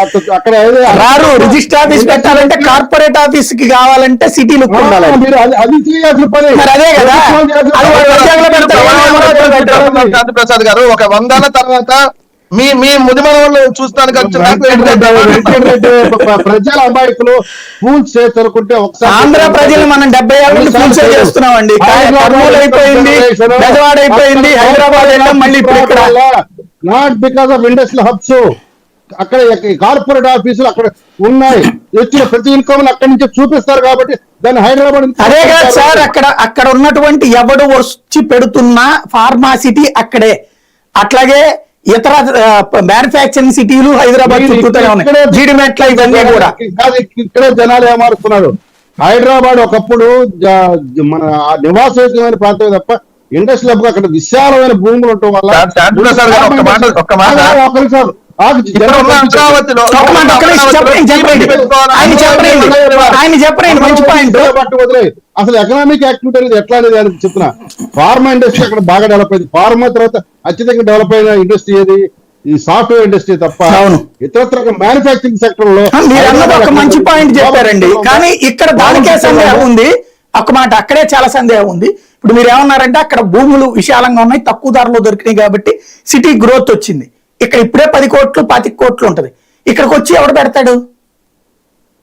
అక్కడ రారు. Register office పెట్టాలంటే కార్పొరేట్ ఆఫీస్ కి కావాలంటే సిటీలు ఉండాలి. అది చేయాల్సిన పని. అదే కదా. ప్రసాద్ గారు ఒక 100 ఏళ్ల తర్వాత మీ మీ ముదిమల వాళ్ళు చూస్తానికి ప్రజల అమాయకులు స్కూల్స్ చదువుకుంటే ఒకసారి ఆంధ్ర ప్రజలు మనం 70 ఏళ్ళ నుంచి స్కూల్స్ చేస్తున్నామండి. అయిపోయింది, బెజవాడ అయిపోయింది, హైదరాబాద్ వెళ్ళాం, మళ్ళీ ఇప్పుడు ఇక్కడ. Not because of industrial hubs. అక్కడ కార్పొరేట్ ఆఫీసులు అక్కడ ఉన్నాయి. వచ్చిన ప్రతి ఇన్కమ్ అక్కడి నుంచి చూపిస్తారు కాబట్టి దాన్ని హైదరాబాద్. అదే కాదు సార్, అక్కడ ఉన్నటువంటి ఎవడు వచ్చి పెడుతున్న ఫార్మాసిటీ అక్కడే. అట్లాగే ఇతర మ్యానుఫ్యాక్చరింగ్ సిటీలు హైదరాబాద్ చుట్టూనే ఉన్నాయి. జీడిమెట్ల ఇవన్నీ కూడా ఇక్కడే జనాలు ఏమారుస్తున్నారు. హైదరాబాద్ ఒకప్పుడు మన నివాసయోగ్యమైన ప్రాంతమే తప్ప ఇండస్ట్రియల్ హబ్ అక్కడ విశాలమైన భూములు ఉండటం వల్ల అసలు ఎకనామిక్ యాక్టివిటీ అనేది ఎట్లా అనేది అని చెప్తున్నా. ఫార్మా ఇండస్ట్రీ అక్కడ బాగా డెవలప్ అయింది. ఫార్మా తర్వాత అత్యధికంగా డెవలప్ అయిన ఇండస్ట్రీ ఏది? ఈ సాఫ్ట్వేర్ ఇండస్ట్రీ తప్ప ఇతరత్ర మ్యానుఫ్యాక్చరింగ్ సెక్టర్ లో. ఒక మంచి పాయింట్ చెప్పారండి, కానీ ఇక్కడ దానికే సందేహం ఉంది. ఒక మాట అక్కడే చాలా సందేహం ఉంది. ఇప్పుడు మీరు ఏమన్నారంటే అక్కడ భూములు విశాలంగా ఉన్నాయి, తక్కువ ధరలో దొరికినాయి కాబట్టి సిటీ గ్రోత్ వచ్చింది. ఇక్కడ ఇప్పుడే 10 కోట్లు 25 కోట్లు ఉంటది. ఇక్కడికి వచ్చి ఎవడు పెడతాడు?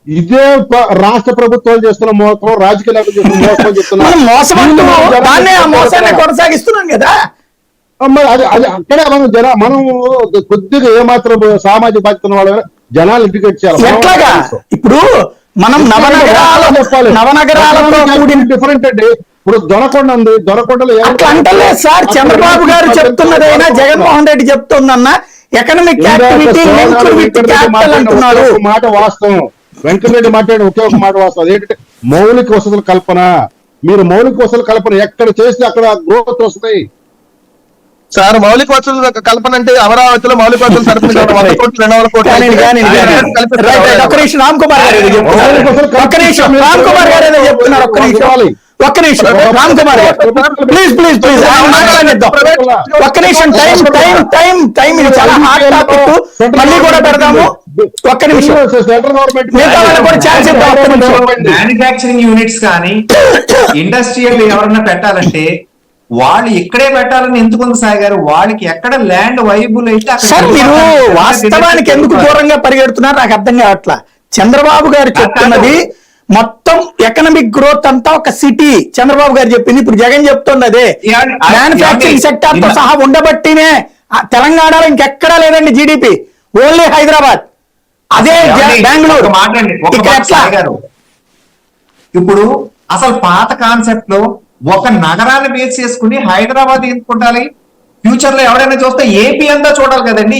ఇదే రాష్ట్ర ప్రభుత్వాలు చేస్తున్న మోసం, రాజకీయ మోసాన్ని కొనసాగిస్తున్నాం కదా. అది అక్కడే మనం కొద్దిగా ఏమాత్రం సామాజిక బాధ్యత వాళ్ళ జనాలు ఇంటికేట్ చేయాలి. ఎట్లాగా ఇప్పుడు మనం నవనగరాలతో కూడిన డిఫరెంట్ అండి. ఇప్పుడు దొరకొండ ఉంది, దొరకొండలో అట్లా అంటలేదు సార్. చంద్రబాబు గారు చెప్తున్నదైనా జగన్మోహన్ రెడ్డి చెప్తుందన్న ఎకనామిక్ యాక్టివిటీ అంటున్నారు. మాట వాస్తవం. వెంకటరెడ్డి మాట్లాడిన ఒకే ఒక మాట వాస్తవం. అదేంటంటే మౌలిక వసతుల కల్పన. మీరు మౌలిక వసతుల కల్పన ఎక్కడ చేస్తే అక్కడ గ్రోత్ వస్తాయి సార్. మౌలిక వసతుల కల్పన అంటే అమరావతిలో మౌలిక వసతులు రామ్ కుమార్ గారు చెప్తున్నారు. ఒక్క నిమిషం రామ్ కుమార్ గారు ప్లీజ్ ప్లీజ్ ప్లీజ్ ఒక్క నిమిషం. టైం ఇది చాలా హాట్ టాపిక్, మళ్ళీ కూడా పెడదాము. ఒక్క నిమిషం. మ్యానుఫ్యాక్చరింగ్ యూనిట్స్ కానీ ఇండస్ట్రియల్ ఎవరన్నా పెట్టాలంటే వాళ్ళు ఇక్కడే పెట్టాలని ఎందుకుంది సాయి గారు? వాళ్ళకి ఎక్కడ ల్యాండ్ వైబుల్ అయితే సార్ మీరు వాస్తవానికి ఎందుకు దూరంగా పరిగెడుతున్నారు నాకు అర్థం కావట్లా. చంద్రబాబు గారు చెప్తున్నది మొత్తం ఎకనామిక్ గ్రోత్ అంతా ఒక సిటీ. చంద్రబాబు గారు చెప్పింది. ఇప్పుడు జగన్ చెప్తుంది అదే. మ్యానుఫ్యాక్చరింగ్ సెక్టర్ తో సహా ఉండబట్టినే తెలంగాణలో ఇంకెక్కడా లేదండి జీడిపి, ఓన్లీ హైదరాబాద్, అదే బెంగళూరు. ఇప్పుడు అసలు పాత కాన్సెప్ట్ లో ఒక నగరాన్ని బేస్ చేసుకుని హైదరాబాద్ ఎందుకు ఉండాలి? ఫ్యూచర్ లో ఎవరైనా చూస్తే ఏపీ అంతా చూడాలి కదండి.